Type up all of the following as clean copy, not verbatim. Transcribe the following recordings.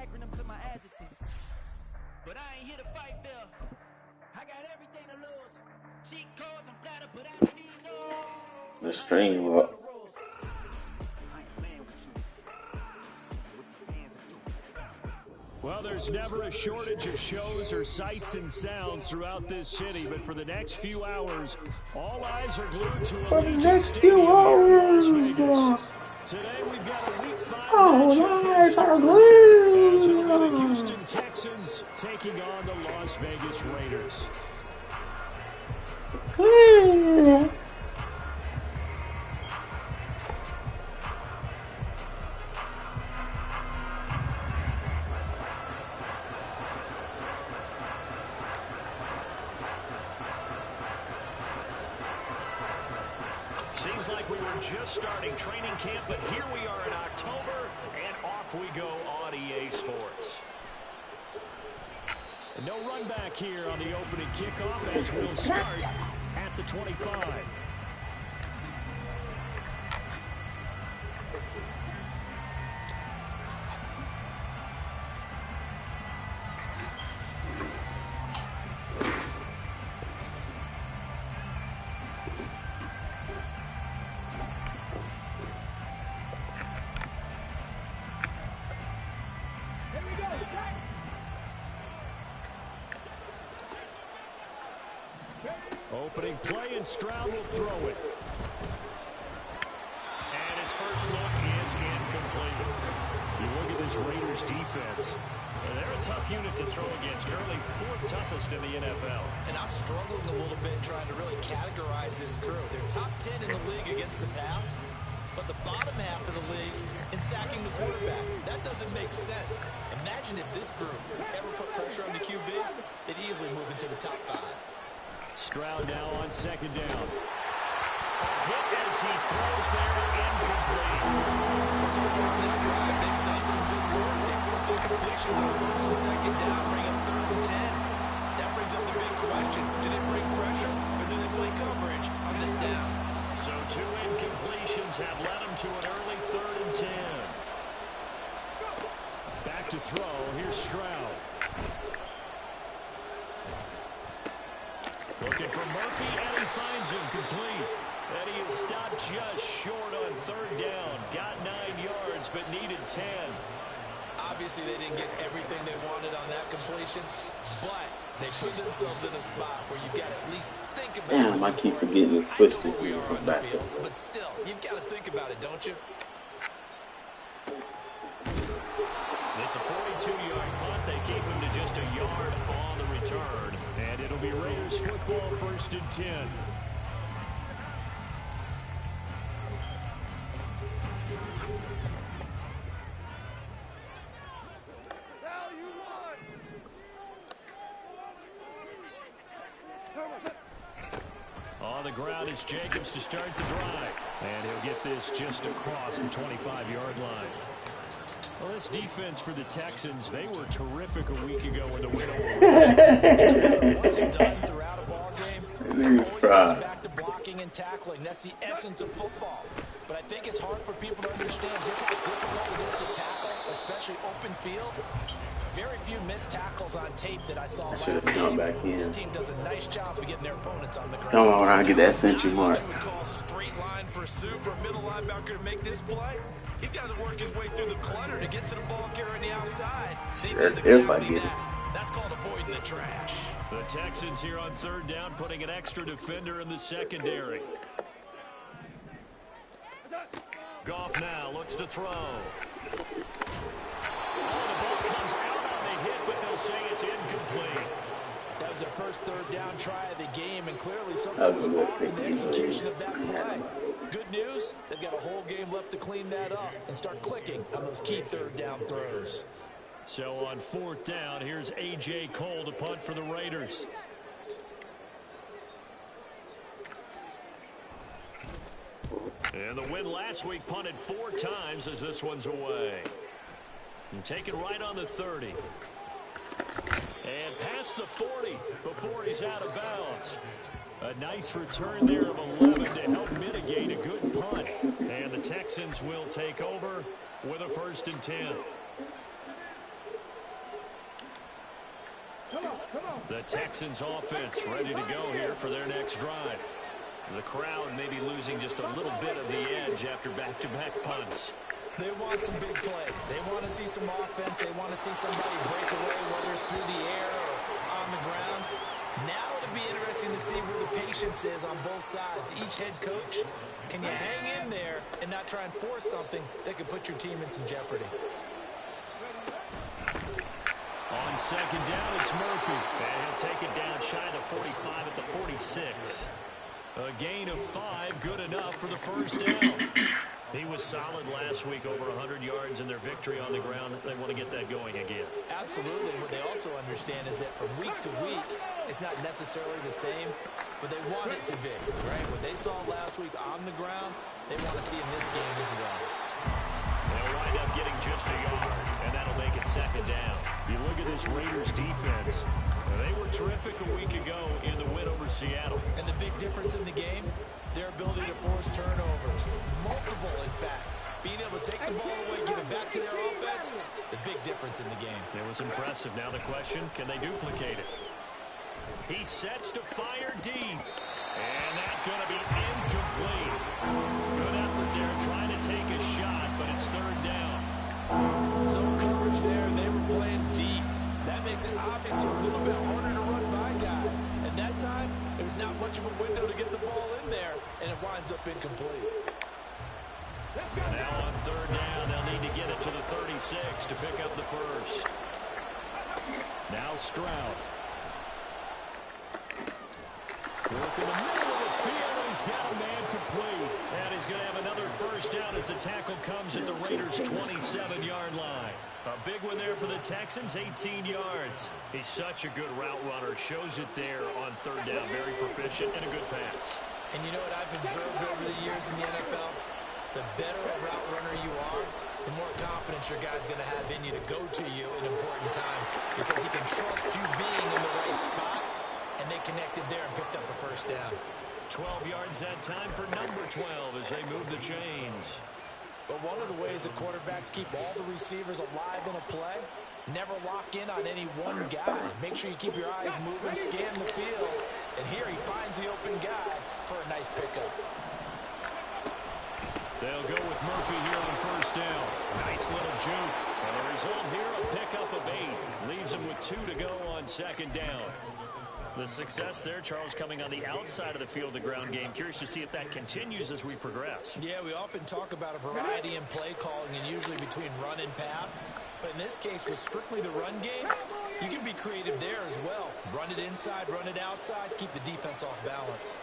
acronym to my adjectives. But I ain't here to fight there. I got everything to lose. Cheat codes and flatter, but I don't need those. The stream up. Well, there's never a shortage of shows or sights and sounds throughout this city, but for the next few hours, all eyes are glued to Allegiant Stadium here in Las Vegas. Today we've got a Week 5 matchup in Starwood, as it'll be the Houston Texans taking on the Las Vegas Raiders. Seems like we were just starting training camp, but here we are in October, and off we go on EA Sports. No run back here on the opening kickoff as we'll start at the 25. Opening play, and Stroud will throw it. And his first look is incomplete. You look at this Raiders defense. They're a tough unit to throw against, currently 4th toughest in the NFL. And I'm struggling a little bit trying to really categorize this crew. They're top 10 in the league against the pass, but the bottom half of the league in sacking the quarterback. That doesn't make sense. Imagine if this group ever put pressure on the QB, they'd easily move into the top 5. Stroud now on second down. A hit as he throws there, incomplete. So far on this drive, they've done some good work. They forced some completions on 1st and 2nd down, bring up 3rd and 10. That brings up the big question. Do they bring pressure, or do they play coverage on this down? So 2 incompletions have led them to an early 3rd and 10. Back to throw. Here's Stroud. Looking for Murphy, and he finds him complete. And he is stopped just short on 3rd down. Got 9 yards, but needed 10. Obviously, they didn't get everything they wanted on that completion, but they put themselves in a spot where you got to at least think about it. Damn, I keep forgetting to switch this from back. But still, you've got to think about it, don't you? It's a 42-yard punt. They keep him to just a yard on the return. And it'll be Raiders football, 1st and 10. On the ground, it's Jacobs to start the drive. And he'll get this just across the 25-yard line. Well, this defense for the Texans, they were terrific a week ago in the win over Washington. What's done throughout a ball game, always comes back to blocking and tackling. That's the essence of football. But I think it's hard for people to understand just how difficult it is to tackle, especially open field. Very few missed tackles on tape that I saw last game. This team does a nice job of getting their opponents on the ground. Come on, I get that century mark. What we call straight line pursuit for a middle linebacker to make this play. He's got to work his way through the clutter to get to the ball carrier on the outside. He does exactly that. That's called avoiding the trash. The Texans here on 3rd down, putting an extra defender in the secondary. Goff now looks to throw. Oh, the ball comes out on the hit, but they'll say it's incomplete. That was their first 3rd down try of the game, and clearly something was wrong in the execution of that play. Good news, they've got a whole game left to clean that up and start clicking on those key 3rd down throws. So on 4th down, here's A.J. Cole to punt for the Raiders. And the win last week punted 4 times as this one's away. And take it right on the 30. And past the 40 before he's out of bounds. A nice return there of 11 to help mitigate a good punt. And the Texans will take over with a 1st and 10. The Texans offense ready to go here for their next drive. The crowd may be losing just a little bit of the edge after back-to-back punts. They want some big plays. They want to see some offense. They want to see somebody break away, whether it's through the air or on the ground. Now it'll be interesting to see where the patience is on both sides. Each head coach, can you hang in there and not try and force something that could put your team in some jeopardy? On second down, it's Murphy. And he'll take it down shy of 45 at the 46. A gain of 5, good enough for the first down. He was solid last week, over 100 yards in their victory on the ground. They want to get that going again. Absolutely. What they also understand is that from week to week, it's not necessarily the same, but they want it to be, right? What they saw last week on the ground, they want to see in this game as well. They'll wind up getting just a yard, and that'll make it second down. You look at this Raiders defense. They were terrific a week ago in the win over Seattle. And the big difference in the game, their ability to force turnovers. Multiple, in fact. Being able to take the ball away, give it back to their offense, the big difference in the game. It was impressive. Now the question, can they duplicate it? He sets to fire deep. And that's going to be incomplete. Good effort there trying to take a shot, but it's third down. Zone coverage there, and they were playing deep. That makes it obviously a little bit harder to run by guys. And that time, there's not much of a window to get the ball in there, and it winds up incomplete. Now on third down, they'll need to get it to the 36 to pick up the first. Now Stroud. Work in the middle of the field, and he's got a man complete. And he's going to have another first down as the tackle comes at the Raiders' 27-yard line. A big one there for the Texans, 18 yards. He's such a good route runner. Shows it there on third down. Very proficient and a good pass. And you know what I've observed over the years in the NFL? The better a route runner you are, the more confidence your guy's going to have in you to go to you in important times because he can trust you being in the right spot, and they connected there and picked up a first down. 12 yards that time for number 12 as they move the chains. But one of the ways that quarterbacks keep all the receivers alive in a play, never lock in on any one guy. Make sure you keep your eyes moving, scan the field, and here he finds the open guy for a nice pickup. They'll go with Murphy here on first down. Nice little juke. And the result here, a pickup of 8. Leaves him with 2 to go on second down. The success there, Charles, coming on the outside of the field, the ground game. Curious to see if that continues as we progress. Yeah, we often talk about a variety in play calling and usually between run and pass. But in this case, with strictly the run game, you can be creative there as well. Run it inside, run it outside, keep the defense off balance.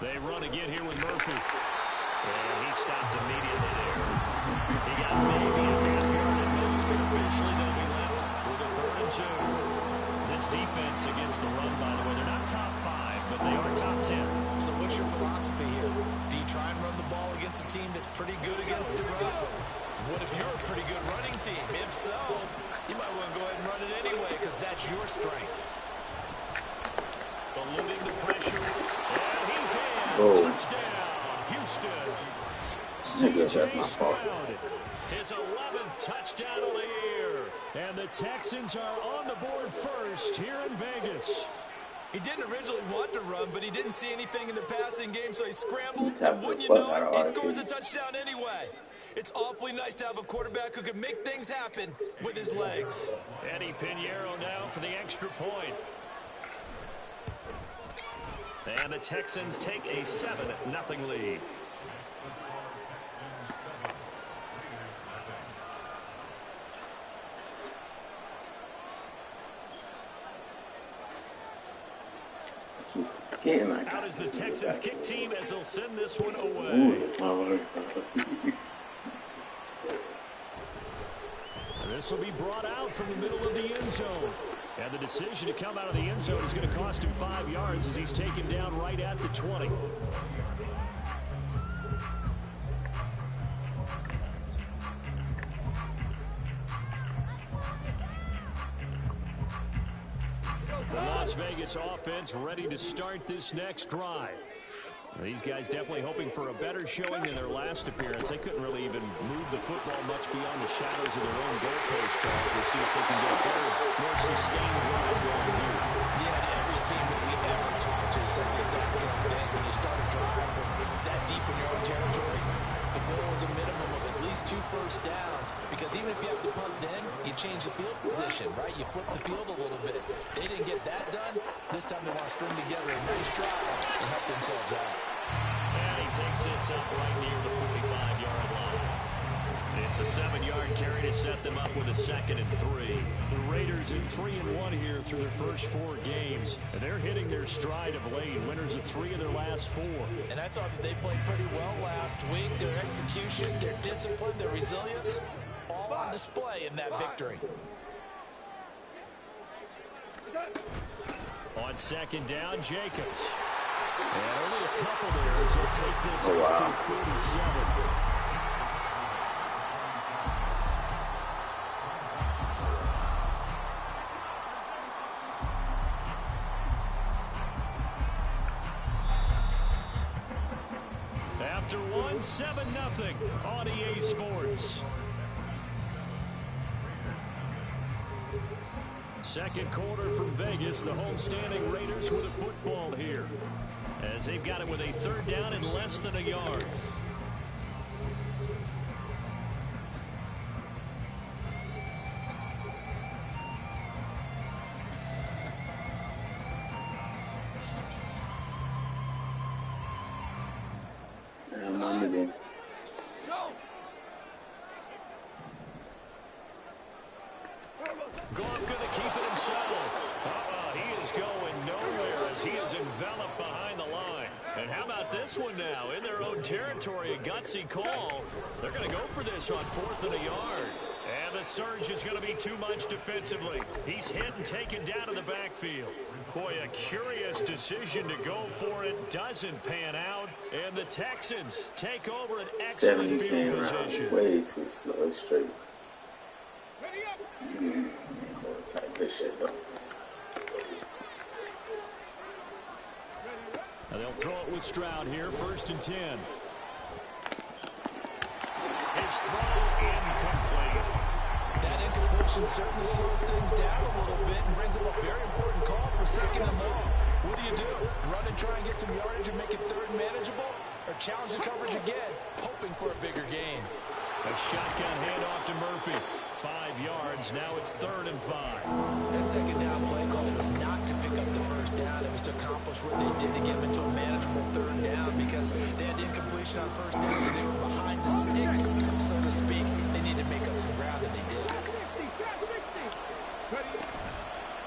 They run again here with Murphy. And he stopped immediately there. He got maybe a half yard at most, but officially they'll be left with a 3rd and 2. This defense against the run, by the way, they're not top 5, but they are top 10. So what's your philosophy here? Do you try and run the ball against a team that's pretty good against the run? What if you're a pretty good running team? If so, you might want to go ahead and run it anyway because that's your strength. Eluding the pressure. And he's in. Touchdown, Houston. C.J. Stroud. His 11th touchdown of the year. And the Texans are on the board first here in Vegas. He didn't originally want to run, but he didn't see anything in the passing game, so he scrambled, and wouldn't you know it, he scores a touchdown anyway. It's awfully nice to have a quarterback who can make things happen with his legs. Eddie Pinheiro now for the extra point. And the Texans take a 7-0 lead. Out is the Texans kick team as they'll send this one away. Ooh, that's my word. This will be brought out from the middle of the end zone. And the decision to come out of the end zone is going to cost him 5 yards as he's taken down right at the 20. The Las Vegas offense ready to start this next drive. These guys definitely hoping for a better showing in their last appearance. They couldn't really even move the football much beyond the shadows of their own goalpost, Charles. We'll see if they can get a better, more sustained drive going here. Yeah, every team that we ever talked to says the exact same thing. When you start a drive from that deep in your own territory, the goal is a minimum of at least 2 first downs, because even if you have to punt then, you change the field position, right? You flip the field a little bit. They didn't get that done. This time they want to string together a nice drive and help themselves out. And he takes this up right near the 45-yard line. It's a 7-yard carry to set them up with a 2nd and 3. The Raiders in 3-1 here through their first 4 games. And they're hitting their stride of late. Winners of 3 of their last 4. And I thought that they played pretty well last week. Their execution, their discipline, their resilience, all on display in that victory. On 2nd down, Jacobs. And only a couple there as he'll take this up to 47. After 1, 7-0 on EA Sports. Second quarter from Vegas, the homestanding Raiders with a football here, as they've got it with a 3rd down and less than a yard. Goff going to keep it himself. He is going nowhere as he is enveloped behind the line. And how about this one now? In their own territory, a gutsy call. They're going to go for this on 4th and a yard. And the surge is going to be too much defensively. He's hit and taken down in the backfield. Boy, a curious decision to go for it. Doesn't pan out. And the Texans take over an excellent field position. Way too slow, straight. Type this shit up. Now they'll throw it with Stroud here, 1st and 10. His throw incomplete. That incompletion certainly slows things down a little bit and brings up a very important call for 2nd and long. What do? Run and try and get some yardage and make it 3rd manageable? Or challenge the coverage again, hoping for a bigger gain? A shotgun handoff to Murphy. 5 yards. Now it's 3rd and 5. That 2nd down play call was not to pick up the 1st down. It was to accomplish what they did to get them into a manageable 3rd down, because they had incompletion on 1st down, so they were behind the sticks, so to speak. They needed to make up some ground, and they did.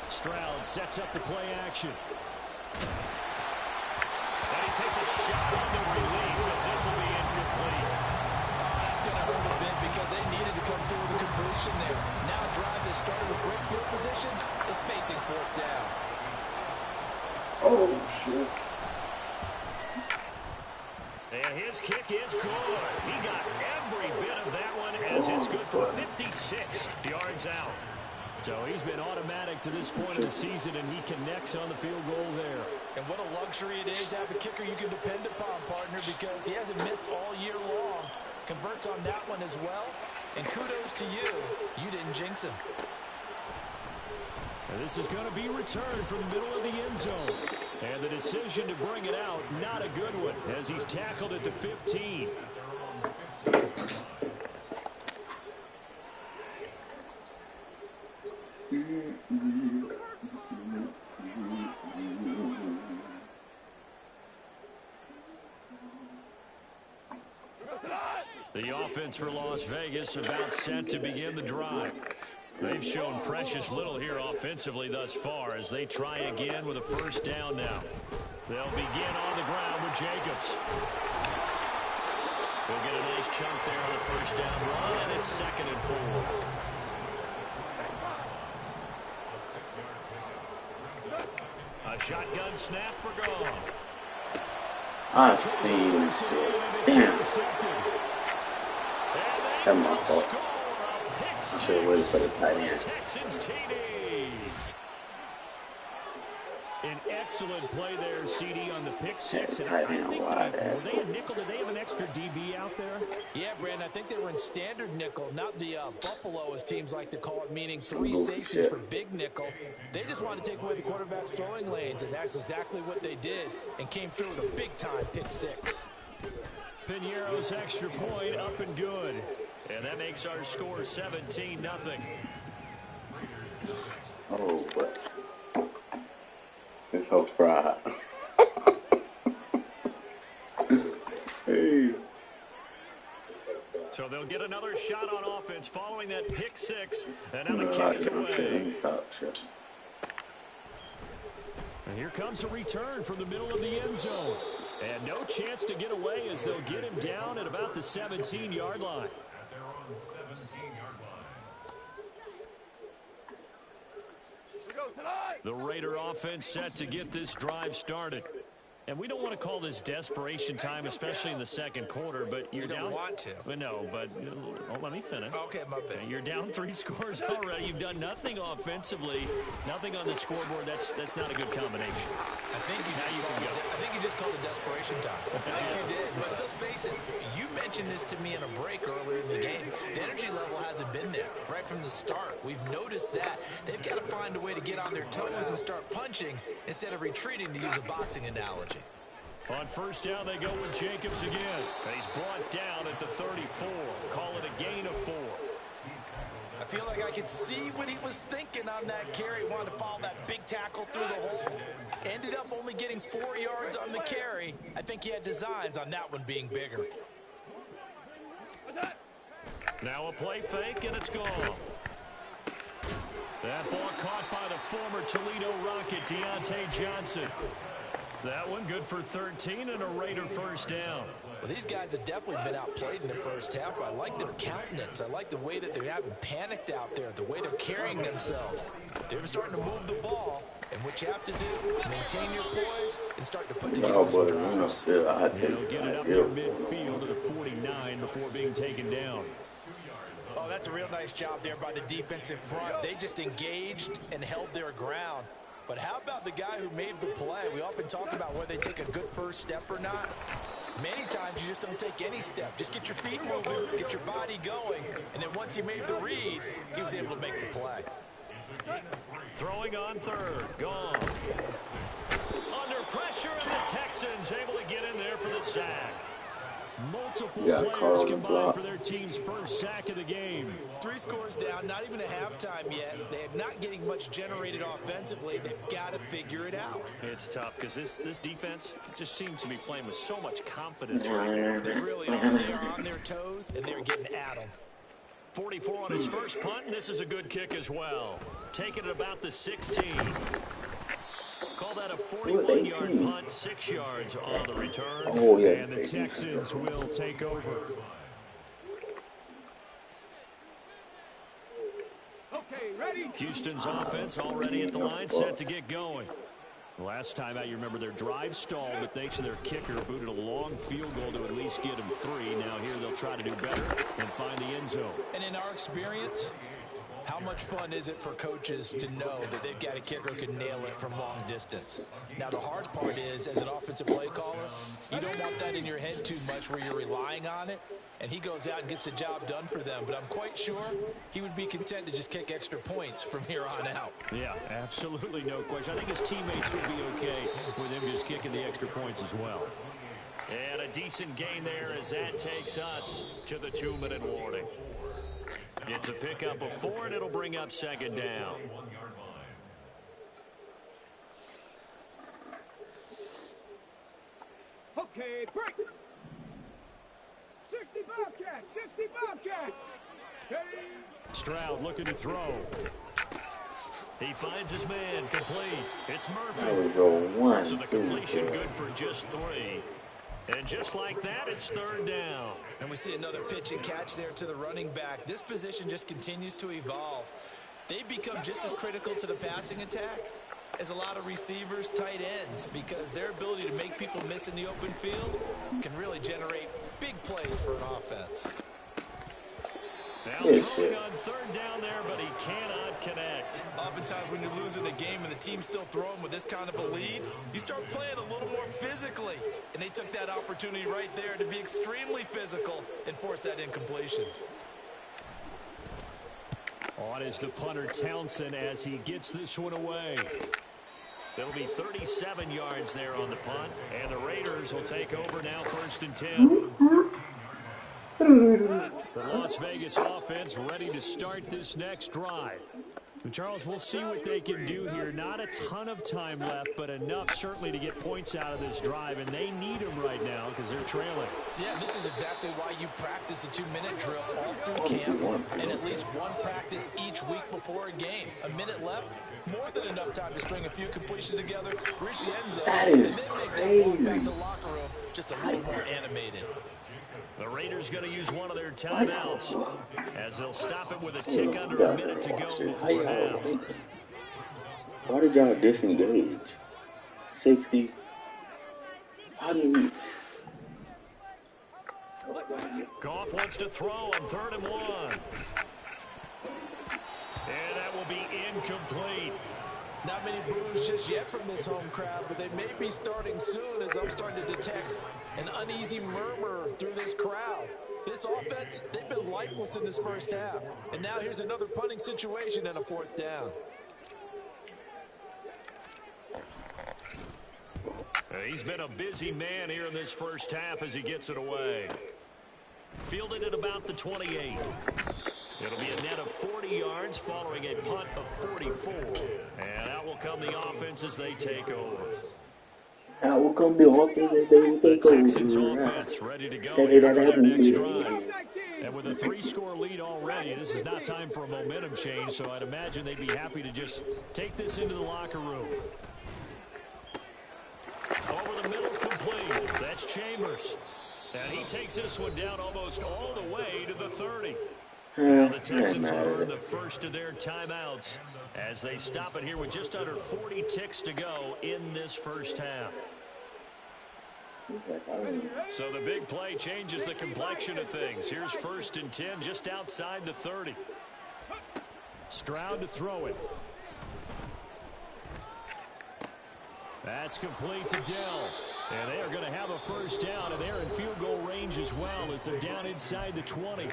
Stroud sets up the play action. And he takes a shot on the release as this will be incomplete. That's going to hurt a bit because they needed to come through with a completion there. Now a drive that started with great field position is facing 4th down. Oh, shit. And his kick is good. He got every bit of that one as it's good for 56 yards out. So he's been automatic to this point of the season, and he connects on the field goal there. And what a luxury it is to have a kicker you can depend upon, partner, because he hasn't missed all year long. Converts on that one as well. And kudos to you. You didn't jinx him. And this is going to be returned from the middle of the end zone. And the decision to bring it out, not a good one, as he's tackled at the 15. The offense for Las Vegas about set to begin the drive. They've shown precious little here offensively thus far as they try again with a 1st down now. They'll begin on the ground with Jacobs. We'll get a nice chunk there on the 1st down run, and it's 2nd and 4. A shotgun snap for Goff. I seen this shit. Damn. That's my fault. I should have waited for the tight end. An excellent play there, CD, on the pick six. That And I tight end think, wide were ass. they a nickel? Did they have an extra DB out there? Yeah, Brandon, I think they were in standard nickel, not the Buffalo, as teams like to call it, meaning Some 3 goofy safeties shit. for big nickel. They just wanted to take away the quarterback's throwing lanes, and that's exactly what they did, and came through with a big-time pick six. Piñeiro's extra point up and good. And that makes our score 17-0. Oh, but this whole fried. Hey. So they'll get another shot on offense following that pick six. And now the Let kick is away. me stop. Chill. And here comes a return from the middle of the end zone. And no chance to get away as they'll get him down at about the 17-yard line. The Raider offense set to get this drive started. And we don't want to call this desperation time, especially in the second quarter, but you're down. You don't want to. No, but let me finish. Okay, my bad. You're down 3 scores already. You've done nothing offensively, nothing on the scoreboard. That's not a good combination. I think you just called it desperation time. I think you did. But let's face it, you mentioned this to me in a break earlier in the game. The energy level hasn't been there right from the start. We've noticed that. They've got to find a way to get on their toes and start punching instead of retreating, to use a boxing analogy. On first down, they go with Jacobs again. And he's brought down at the 34. Call it a gain of 4. I feel like I could see what he was thinking on that carry. Wanted to follow that big tackle through the hole. Ended up only getting 4 yards on the carry. I think he had designs on that one being bigger. Now a play fake, and it's gone. That ball caught by the former Toledo Rocket, Deontay Johnson. That one good for 13 and a Raider first down. Well, these guys have definitely been outplayed in the first half. I like their countenance. I like the way that they haven't panicked out there, the way they're carrying themselves. They're starting to move the ball, and what you have to do, maintain your poise and start to put together some drives. They'll get it up near midfield to the 49 before being taken down. Oh, that's a real nice job there by the defensive front. They just engaged and held their ground. But how about the guy who made the play? We often talk about whether they take a good first step or not. Many times you just don't take any step. Just get your feet moving, get your body going, and then once he made the read, he was able to make the play. Throwing on third, gone. Under pressure, and the Texans able to get in there for the sack. Multiple players combined for their team's first sack of the game. 3 scores down, not even a halftime yet. They're not getting much generated offensively. They've got to figure it out. It's tough because this defense just seems to be playing with so much confidence. They really are. They are on their toes, and they're getting at them. 44 on his first punt, and this is a good kick as well. Taking it about the 16. Call that a 41-yard punt, 6 yards on the return. Oh, yeah. And the Texans will take over. Okay, ready? Houston's offense already at the line, set to get going. Last time out, you remember their drive stalled, but thanks to their kicker, booted a long field goal to at least get them 3. Now here they'll try to do better and find the end zone. And in our experience, how much fun is it for coaches to know that they've got a kicker who can nail it from long distance? Now, the hard part is, as an offensive play caller, you don't want that in your head too much where you're relying on it, and he goes out and gets the job done for them. But I'm quite sure he would be content to just kick extra points from here on out. Yeah, absolutely no question. I think his teammates would be okay with him just kicking the extra points as well. And a decent gain there as that takes us to the 2-minute warning. It's a pickup of 4, and it'll bring up second down. Okay, break. 60 Bobcats, 60 Bobcats. Stroud looking to throw. He finds his man, complete. It's Murphy. There we go. 1, So the 2, completion good for just 3. And just like that, it's third down. And we see another pitch and catch there to the running back. This position just continues to evolve. They become just as critical to the passing attack as a lot of receivers, tight ends, because their ability to make people miss in the open field can really generate big plays for an offense. Now throwing on third down there, but he cannot connect. Oftentimes when you're losing a game and the team's still throwing with this kind of a lead, you start playing a little more physically. And they took that opportunity right there to be extremely physical and force that incompletion. On is the punter Townsend as he gets this one away. There'll be 37 yards there on the punt, and the Raiders will take over now 1st and 10. The Las Vegas offense ready to start this next drive. Charles, we'll see what they can do here. Not a ton of time left, but enough certainly to get points out of this drive, and they need them right now because they're trailing. Yeah, this is exactly why you practice a 2-minute drill all through camp and at least one practice each week before a game. A minute left, more than enough time to string a few completions together, reach the end zone, that is and then make crazy. that walk back to the locker room just a little more animated. The Raiders going to use one of their timeouts as they'll stop it with a tick under a minute to go before half. Why did y'all disengage? 60. How do you... Goff wants to throw on 3rd and 1. And that will be incomplete. Not many boos just yet from this home crowd, but they may be starting soon as I'm starting to detect an uneasy murmur through this crowd. This offense, they've been lifeless in this first half. And now here's another punting situation and a 4th down. He's been a busy man here in this first half as he gets it away. Fielded at about the 28. It'll be a net of 40 yards following a punt of 44. And out will come the offense as they take over. Out will come the offense as they will take over. The Texans offense ready to go here for their next drive. And with a 3-score lead already, this is not time for a momentum change, so I'd imagine they'd be happy to just take this into the locker room. Over the middle, complete. That's Chambers. And he takes this one down almost all the way to the 30. Now the Texans will burn the first of their timeouts as they stop it here with just under 40 ticks to go in this first half. So the big play changes the complexion of things. Here's 1st and 10 just outside the 30. Stroud to throw it. That's complete to Dell. And they are going to have a first down, and they're in field goal range as well as they're down inside the 20.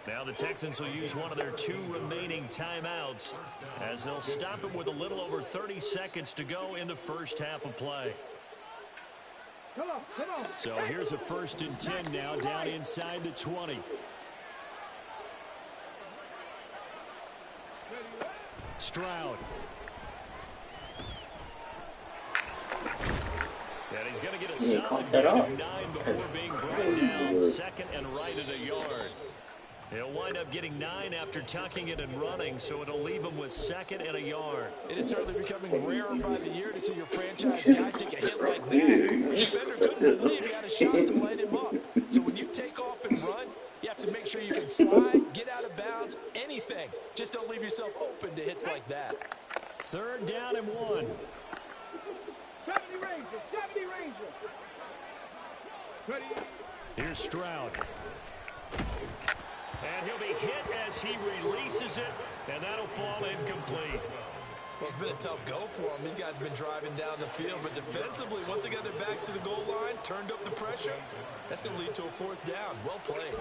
Now the Texans will use one of their 2 remaining timeouts as they'll stop it with a little over 30 seconds to go in the first half of play. So here's a 1st and 10 now down inside the 20. Stroud. And he's going to get a solid gain of 9 before being brought down 2nd and right at a yard. He'll wind up getting 9 after tucking it and running, so it'll leave him with 2nd and a yard. It is certainly becoming rarer by the year to see your franchise guy take a hit like that. The defender couldn't believe he had a shot to light him up. So when you take off and run, you have to make sure you can slide, get out of bounds, anything. Just don't leave yourself open to hits like that. 3rd down and 1. 70 Rangers, 70 Rangers. Here's Stroud. And he'll be hit as he releases it, and that'll fall incomplete. Well, it's been a tough go for them. These guys have been driving down the field, but defensively, once they got their backs to the goal line, turned up the pressure, that's going to lead to a 4th down. Well played.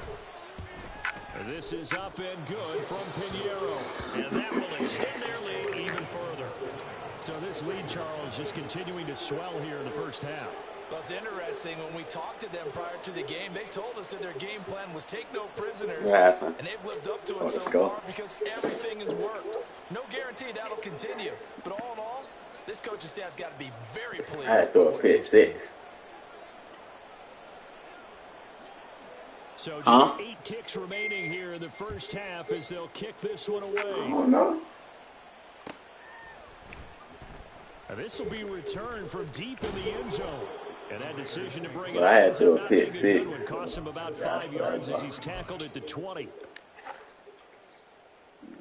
This is up and good from Pinheiro, and that will extend their lead even further. So this lead, Charles, just continuing to swell here in the first half. Well, it's interesting. When we talked to them prior to the game, they told us that their game plan was take no prisoners, and they've lived up to it so far because everything has worked. No guarantee that'll continue, but all in all, this coaching staff's got to be very pleased. I had to throw a pick 6. So just 8 ticks remaining here in the first half as they'll kick this one away. Oh, no. This will be returned from deep in the end zone. And that decision to bring it I had to up pick 6. would cost him about 5 yards as he's tackled at the 20.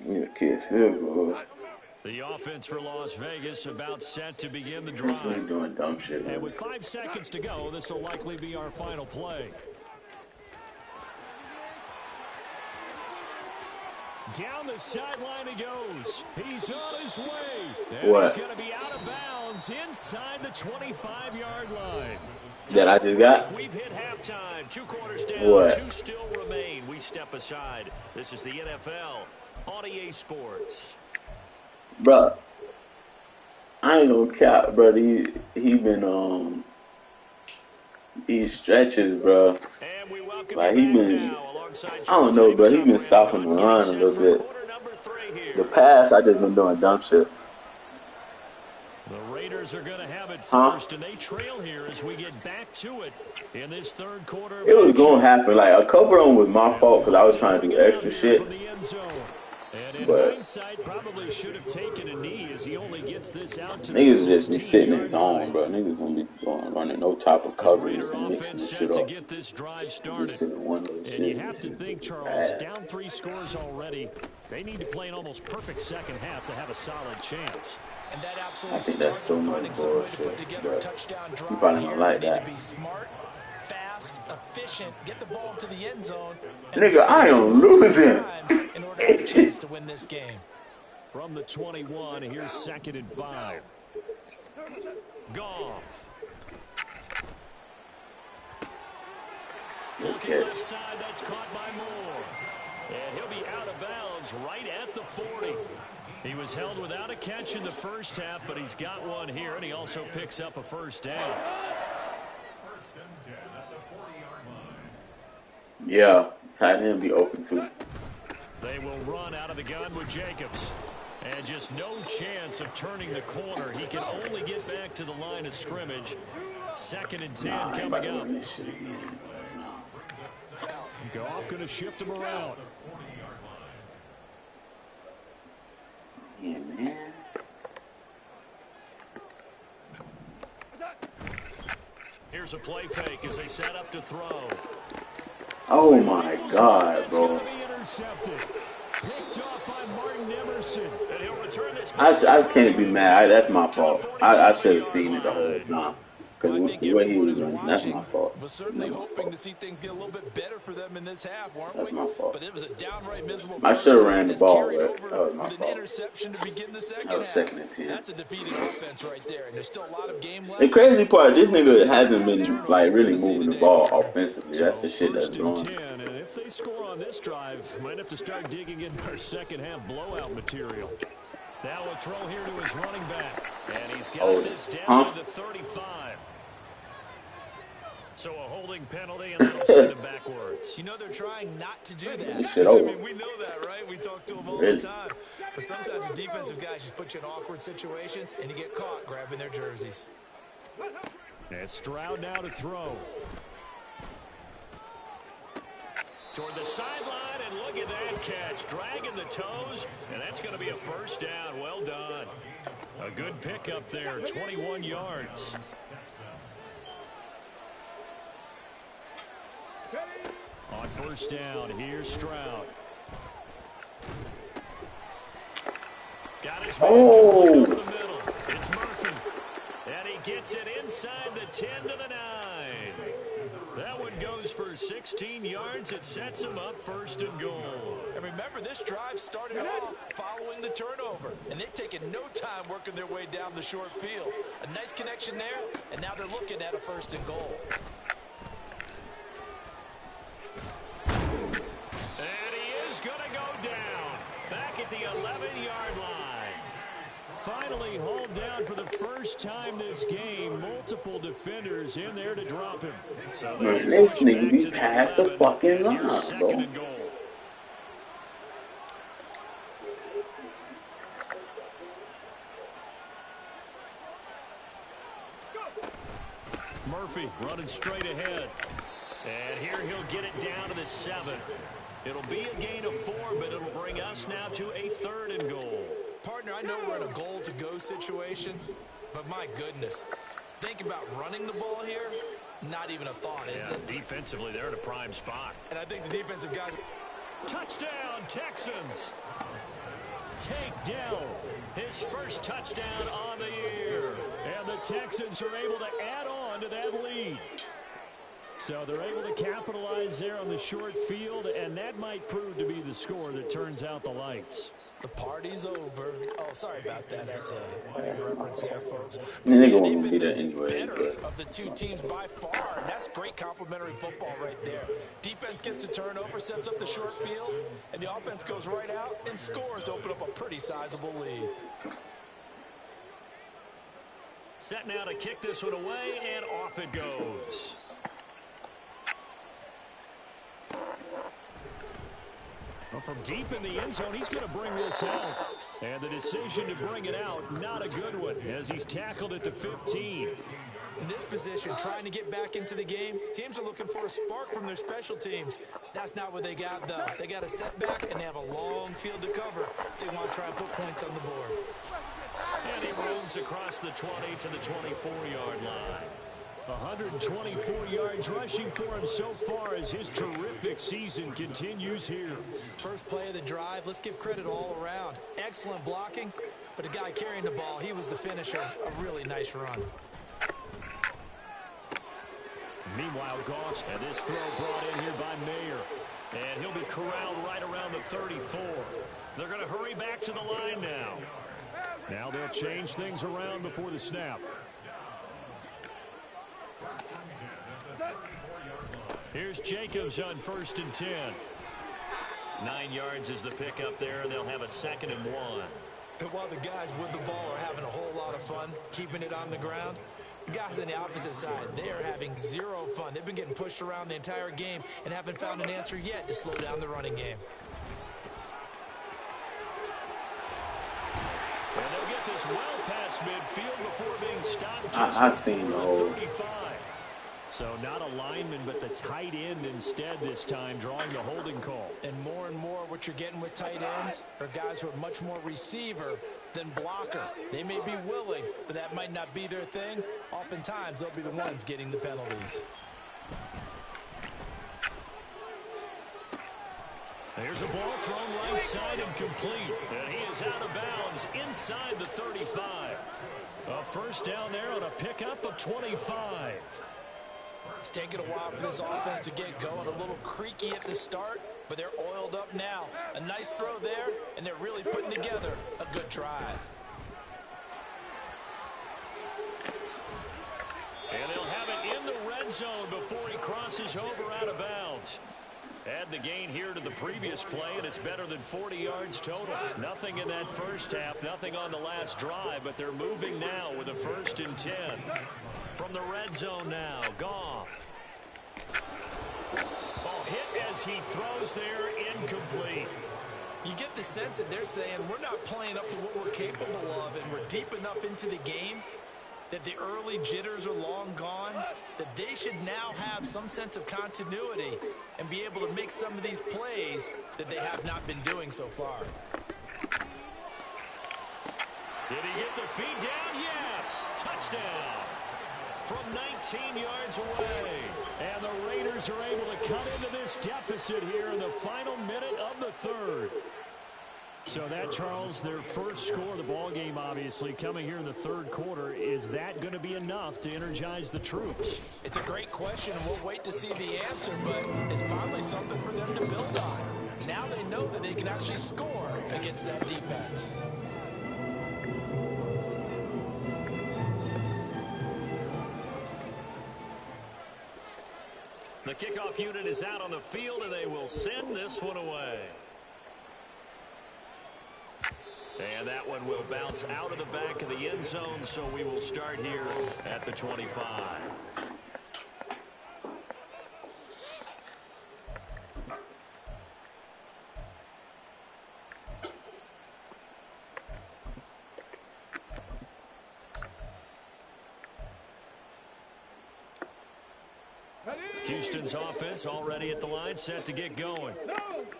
This kid's field goal. The offense for Las Vegas about set to begin the drive. Doing dumb shit. And with 5 seconds to go, this will likely be our final play. Down the sideline he goes. He's on his way. And What? he's going to be out of bounds inside the 25-yard line. That I just got? We've hit halftime. 2 quarters down. What? 2 still remain. We step aside. This is the NFL on EA Sports. Bruh, I ain't gonna cap, bro. He been he stretches, bro. Like he been, I don't know, bro. He been stopping the run a little bit. The pass, I just been doing dumb shit. The Raiders are going to have it first, and they trail here as we get back to it in this third quarter. It was gonna happen. Like a couple of them was my fault because I was trying to do extra shit. And in But hindsight, probably should have taken a knee as he only gets this out to niggas just be sitting in zone, bro. Niggas gonna be running no type of coverage and mixing this shit up. Get this drive started. Just sitting one little shit. And you have to think, Charles, down 3 scores already. They need to play an almost perfect second half to have a solid chance. And that absolutely I think that's so much bullshit, bro. You probably don't like that. Be smart, fast, efficient, get the ball to the end zone. Nigga, I am losing. In order to have a chance to win this game. From the 21, here's 2nd and 5. Goff. Looking left side, that's caught by Moore. And he'll be out of bounds right at the 40. He was held without a catch in the first half, but he's got one here, and he also picks up a first down. Yeah, tight end be open too. They will run out of the gun with Jacobs. And just no chance of turning the corner. He can only get back to the line of scrimmage. 2nd and 10 coming up. Goff going to shift him around. Yeah, man. Here's a play fake as they set up to throw. Oh my God, bro. I can't be mad. That's my fault. I should have seen it the whole time. Because the way he was running, that's my fault. We're certainly hoping to see things get a little bit better for them in this half, weren't we? That's my fault. But it was a downright miserable. I should have ran the ball, but that was my fault. Interception to begin the second that was 2nd and 10. That's a defeating offense right there, and there's still a lot of game left. The crazy part, this nigga hasn't been like really moving the ball offensively. That's the shit that's blowing. And if they score on this drive, might have to start digging into our second half blowout material. Now a throw here to his running back, and he's got this down to the 35. So a holding penalty, and that'll send him backwards. You know they're trying not to do that. I mean, we know that, right? We talk to them all the time. But sometimes the defensive guys just put you in awkward situations, and you get caught grabbing their jerseys. And Stroud now to throw. Toward the sideline, and look at that catch. Dragging the toes, and that's going to be a first down. Well done. A good pickup there, 21 yards. On first down, here's Stroud. Got his over the middle. It's Murphy. And he gets it inside the 10 to the 9. That one goes for 16 yards. It sets him up 1st and goal. And remember, this drive started off following the turnover. And they've taken no time working their way down the short field. A nice connection there, and now they're looking at a 1st and goal. Going to go down back at the 11-yard line. Finally hauled down for the first time this game. Multiple defenders in there to drop him. So this nigga be past the fucking line, bro. Murphy running straight ahead. And here he'll get it down to the 7. It'll be a gain of 4, but it'll bring us now to a 3rd and goal. Partner, I know we're in a goal-to-go situation, but my goodness, think about running the ball here. Not even a thought, is it? Defensively, they're in a prime spot. And I think the defensive guys... Touchdown, Texans. Take down his first touchdown on the year. And the Texans are able to add on to that lead. So they're able to capitalize there on the short field, and that might prove to be the score that turns out the lights. The party's over. Oh, sorry about that. That's a reference there, folks. They're going to be there anyway. But Of the two teams by far, and that's great complementary football right there. Defense gets the turnover, sets up the short field, and the offense goes right out and scores to open up a pretty sizable lead. Set now to kick this one away, and off it goes. Well, from deep in the end zone, he's going to bring this out. And the decision to bring it out, not a good one, as he's tackled at the 15. In this position, trying to get back into the game, teams are looking for a spark from their special teams. That's not what they got, though. They got a setback, and they have a long field to cover if they want to try and put points on the board. And he roams across the 20 to the 24-yard line. 124 yards rushing for him so far as his terrific season continues here. First play of the drive, let's give credit all around. Excellent blocking, but the guy carrying the ball, he was the finisher. A really nice run. Meanwhile, Goss, and this throw brought in here by Mayer. And he'll be corralled right around the 34. They're going to hurry back to the line now. Now they'll change things around before the snap. Here's Jacobs on 1st and 10. 9 yards is the pickup there, and they'll have a 2nd and 1. And while the guys with the ball are having a whole lot of fun keeping it on the ground, the guys on the opposite side, they are having zero fun. They've been getting pushed around the entire game and haven't found an answer yet to slow down the running game. And they'll get this well past midfield before being stopped. I seen the whole. 35. So not a lineman, but the tight end instead this time, drawing the holding call. And more what you're getting with tight ends are guys who are much more receiver than blocker. They may be willing, but that might not be their thing. Oftentimes, they'll be the ones getting the penalties. There's a ball thrown right side and complete. And he is out of bounds inside the 35. A first down there on a pickup of 25. It's taken a while for this offense to get going. A little creaky at the start, but they're oiled up now. A nice throw there, and they're really putting together a good drive. And they'll have it in the red zone before he crosses over out of bounds. Add the gain here to the previous play, and it's better than 40 yards total. Nothing in that first half, nothing on the last drive, but they're moving now with a 1st and 10. From the red zone now, Goff. Ball hit as he throws there, incomplete. You get the sense that they're saying we're not playing up to what we're capable of, and we're deep enough into the game that the early jitters are long gone, that they should now have some sense of continuity and be able to make some of these plays that they have not been doing so far. Did he get the feed down? Yes! Touchdown! From 19 yards away. And the Raiders are able to cut into this deficit here in the final minute of the third. So that, Charles, their first score of the ball game, obviously, coming here in the third quarter. Is that going to be enough to energize the troops? It's a great question, and we'll wait to see the answer, but it's finally something for them to build on. Now they know that they can actually score against that defense. The kickoff unit is out on the field, and they will send this one away. And that one will bounce out of the back of the end zone, so we will start here at the 25. Houston's offense already at the line, set to get going.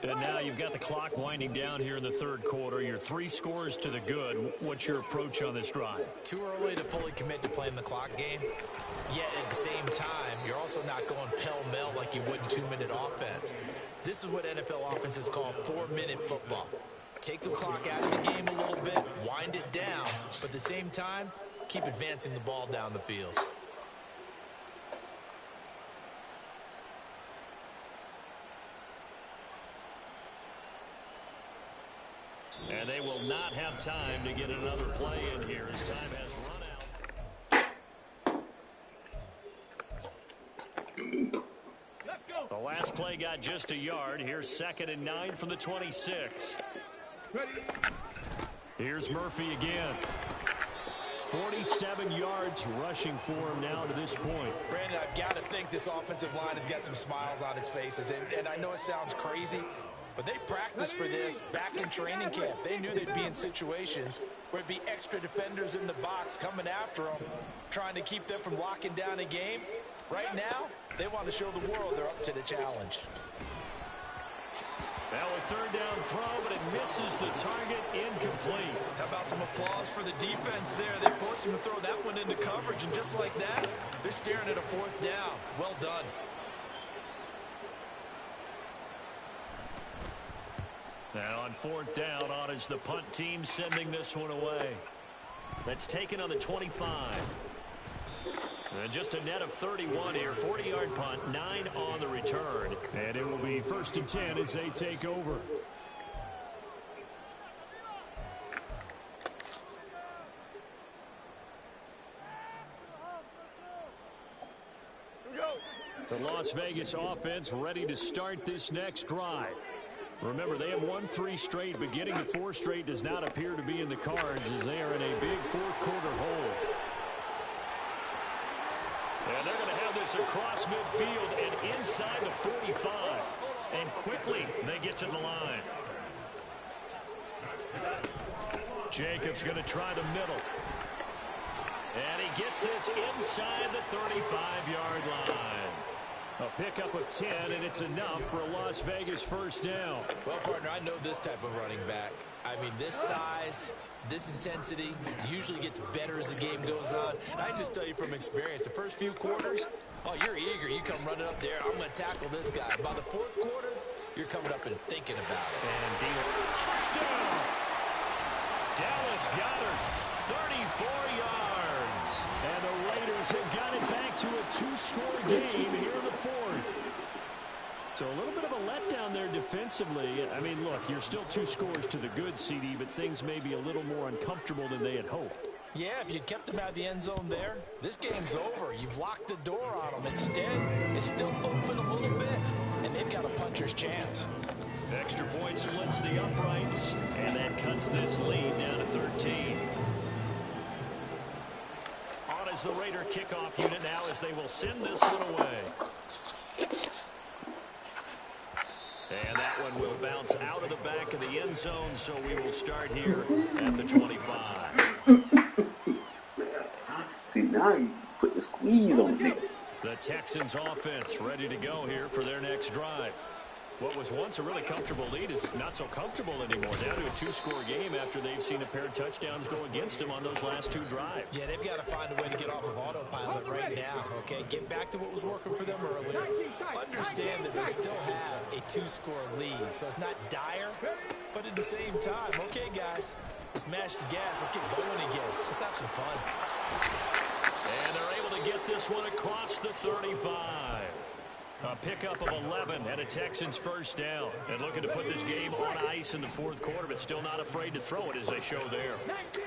And now you've got the clock winding down here in the third quarter. You're 3 scores to the good. What's your approach on this drive? Too early to fully commit to playing the clock game. Yet at the same time, you're also not going pell-mell like you would in 2-minute offense. This is what NFL offenses call 4-minute football. Take the clock out of the game a little bit, wind it down, but at the same time, keep advancing the ball down the field. And they will not have time to get another play in here as time has run out. The last play got just a yard. Here's 2nd and 9 from the 26. Here's Murphy again. 47 yards rushing for him now to this point. Brandon, I've got to think this offensive line has got some smiles on its faces. And I know it sounds crazy, but they practiced for this back in training camp. They knew they'd be in situations where it'd be extra defenders in the box coming after them, trying to keep them from locking down a game. Right now, they want to show the world they're up to the challenge. Now a 3rd down throw, but it misses the target, incomplete. How about some applause for the defense there? They forced him to throw that one into coverage, and just like that, they're staring at a 4th down. Well done. Now on 4th down, on is the punt team sending this one away. That's taken on the 25. And just a net of 31 here. 40-yard punt, 9 on the return. And it will be 1st and 10 as they take over. The Las Vegas offense ready to start this next drive. Remember, they have won 3 straight, but getting to 4 straight does not appear to be in the cards as they are in a big 4th quarter hole. And they're going to have this across midfield and inside the 45. And quickly they get to the line. Jacobs going to try the middle. And he gets this inside the 35-yard line. A pickup of 10, and it's enough for a Las Vegas 1st down. Well, partner, I know this type of running back. I mean, this size, this intensity usually gets better as the game goes on. And I just tell you from experience, the first few quarters, oh, you're eager. You come running up there. I'm going to tackle this guy. By the 4th quarter, you're coming up and thinking about it. And deal. Touchdown! Dallas Goedert, 34 yards. And the Raiders have got it back to a 2-score game here in the 4th. So a little bit of a letdown there defensively. I mean, look, you're still 2 scores to the good, CD, but things may be a little more uncomfortable than they had hoped. Yeah, if you'd kept them out of the end zone there, this game's over. You've locked the door on them. Instead, it's still open a little bit, and they've got a puncher's chance. Extra point splits the uprights, and that cuts this lead down to 13. On is the Raider kickoff unit now as they will send this one away. And that one will bounce out of the back of the end zone, so we will start here at the 25. See, now you put the squeeze on me. The Texans offense ready to go here for their next drive. What was once a really comfortable lead is not so comfortable anymore. Down to a 2-score game after they've seen a pair of touchdowns go against them on those last 2 drives. Yeah, they've got to find a way to get off of autopilot right now, okay? Get back to what was working for them earlier. Understand that they still have a 2-score lead, so it's not dire, but at the same time, okay, guys, let's mash the gas. Let's get going again. Let's have some fun. And they're able to get this one across the 35. A pickup of 11 and a Texans 1st down. And looking to put this game on ice in the 4th quarter, but still not afraid to throw it as they show there.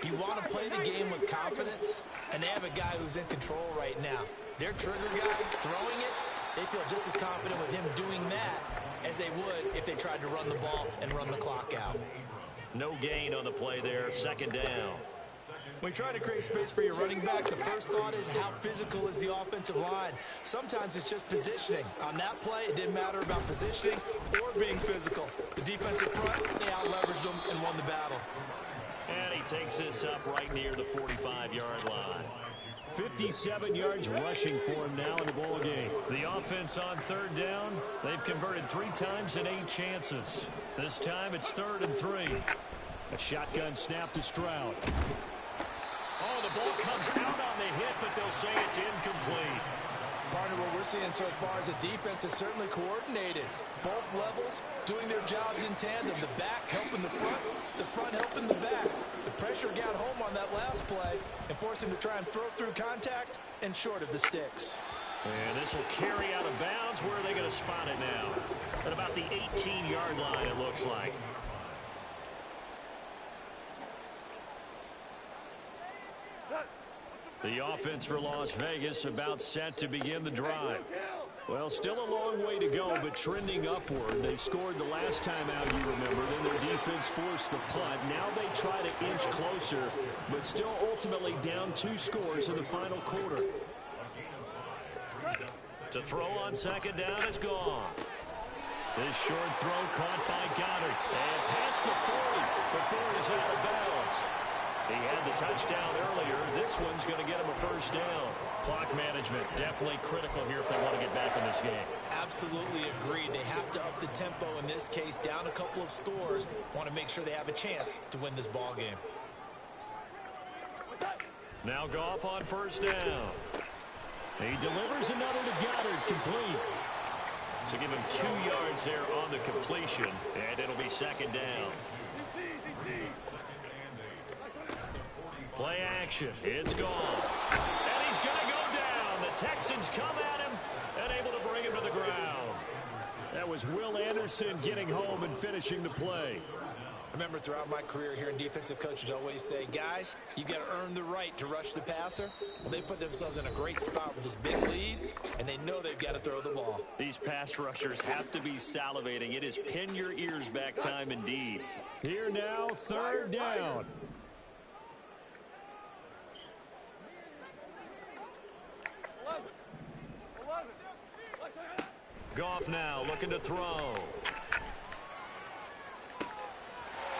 You want to play the game with confidence, and they have a guy who's in control right now. Their trigger guy throwing it, they feel just as confident with him doing that as they would if they tried to run the ball and run the clock out. No gain on the play there, 2nd down. When you try to create space for your running back, the first thought is how physical is the offensive line. Sometimes it's just positioning. On that play, it didn't matter about positioning or being physical. The defensive front, they out-leveraged them and won the battle. And he takes this up right near the 45-yard line. 57 yards rushing for him now in the ball game. The offense on 3rd down, they've converted 3 times in 8 chances. This time it's 3rd and 3. A shotgun snap to Stroud. Oh, the ball comes out on the hit, but they'll say it's incomplete. Partner, what we're seeing so far is a defense that's certainly coordinated. Both levels doing their jobs in tandem. The back helping the front helping the back. The pressure got home on that last play and forced him to try and throw through contact and short of the sticks. And this will carry out of bounds. Where are they going to spot it now? At about the 18-yard line, it looks like. The offense for Las Vegas about set to begin the drive. Well, still a long way to go, but trending upward. They scored the last time out, you remember. Then their defense forced the punt. Now they try to inch closer, but still ultimately down 2 scores in the final quarter. To throw on second down is gone. This short throw caught by Goddard. And past the 40 before it is out of bounds. He had the touchdown earlier. This one's going to get him a first down. Clock management definitely critical here if they want to get back in this game. Absolutely agreed. They have to up the tempo in this case. Down a couple of scores. Want to make sure they have a chance to win this ball game. Now Goff on first down. He delivers another to Goddard, complete. So give him 2 yards there on the completion, and it'll be second down. Play action. It's gone. And he's going to go down. The Texans come at him and able to bring him to the ground. That was Will Anderson getting home and finishing the play. I remember throughout my career hearing defensive coaches always say, guys, you got to earn the right to rush the passer. Well, they put themselves in a great spot with this big lead, and they know they've got to throw the ball. These pass rushers have to be salivating. It is pin your ears back time indeed. Here now, third down. Goff now looking to throw.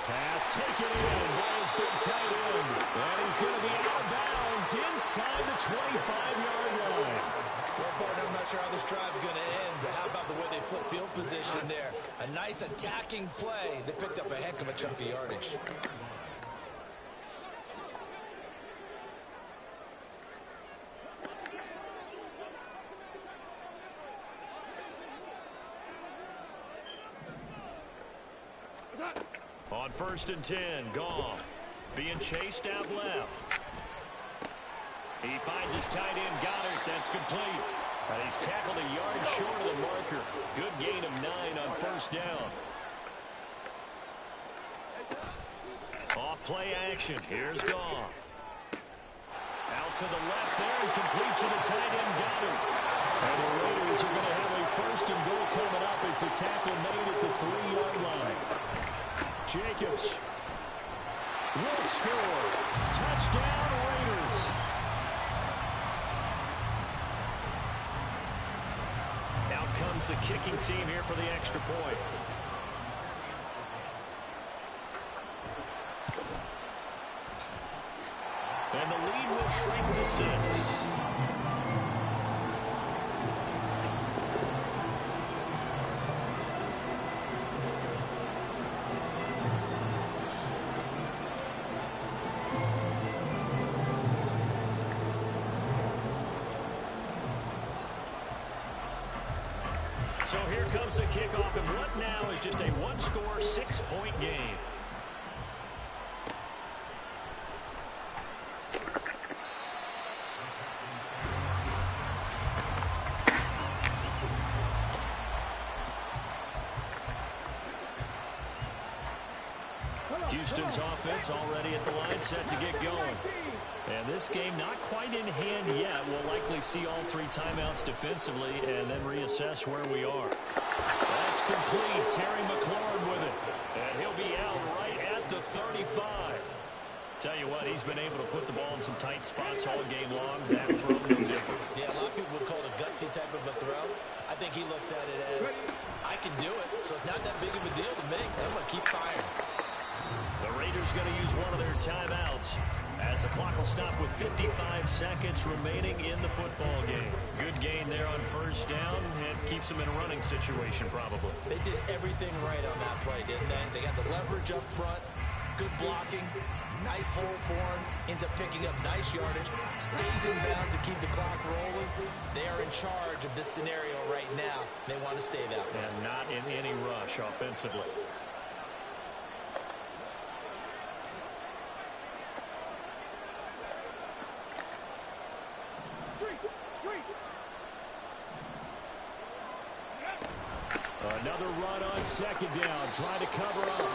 Pass taken in by his big tight end. And he's going to be out of bounds inside the 25-yard line. Well, partner, I'm not sure how this drive's going to end, but how about the way they flip field position there? A nice attacking play. They picked up a heck of a chunk of yardage. On 1st and 10, Goff being chased out left. He finds his tight end, Goddard. That's complete. And he's tackled a yard short of the marker. Good gain of 9 on first down. Off play action. Here's Goff. Out to the left there and complete to the tight end, Goddard. And the Raiders are going to have a 1st and goal coming up as the tackle made at the 3-yard line. Jacobs will score. Touchdown, Raiders. Out comes the kicking team here for the extra point. And the lead will shrink to 6. So here comes the kickoff, and what now is just a 1-score, 6-point game. Houston's offense already at the line, set to get going. And this game not quite in hand yet. We'll likely see all 3 timeouts defensively and then reassess where we are. That's complete. Terry McLaurin with it. And he'll be out right at the 35. Tell you what, he's been able to put the ball in some tight spots all game long. That throw no different. Yeah, a lot of people would call it a gutsy type of a throw. I think he looks at it as, I can do it, so it's not that big of a deal to me. I'm going to keep firing. The Raiders going to use one of their timeouts as the clock will stop with 55 seconds remaining in the football game. Good gain there on first down and keeps them in a running situation probably. They did everything right on that play, didn't they? They got the leverage up front, good blocking, nice hole for him, ends up picking up nice yardage, stays in bounds to keep the clock rolling. They are in charge of this scenario right now. They want to stay that way. And not in any rush offensively. Another run on second down, trying to cover up.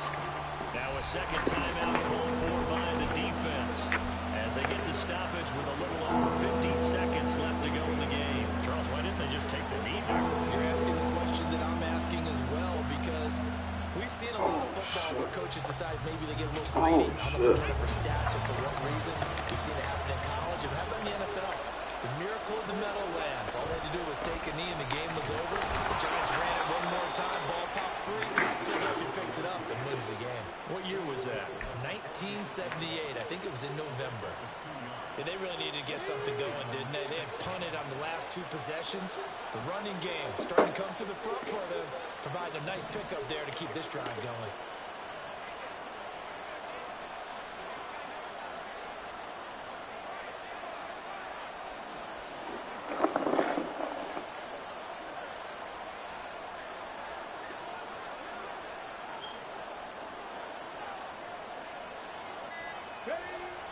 Now a second timeout called for by the defense. points as they get the stoppage with a little over 50 seconds left to go in the game. Charles, why didn't they just take the knee there? You're asking the question that I'm asking as well, because we've seen a lot of football where coaches decide maybe they get a little greedy. I don't know if they're doing it for stats or for what reason. We've seen it happen in college. And how about in the NFL? The miracle of the Meadowlands. All they had to do was take a knee and the game was over. The Giants ran it one more time. Ball popped free. Philadelphia picks it up and wins the game. What year was that? 1978. I think it was in November. And they really needed to get something going, didn't they? They had punted on the last two possessions. The running game starting to come to the front for them, providing a nice pickup there to keep this drive going.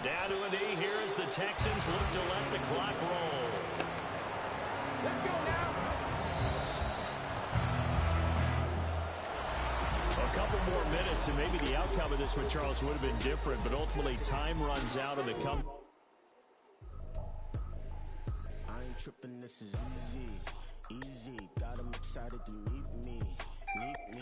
Down to a knee here as the Texans look to let the clock roll. Let's go now. A couple more minutes and maybe the outcome of this one, Charles, would have been different, but ultimately time runs out and the come. I ain't tripping, this is easy. Got 'em excited to meet me. Easy.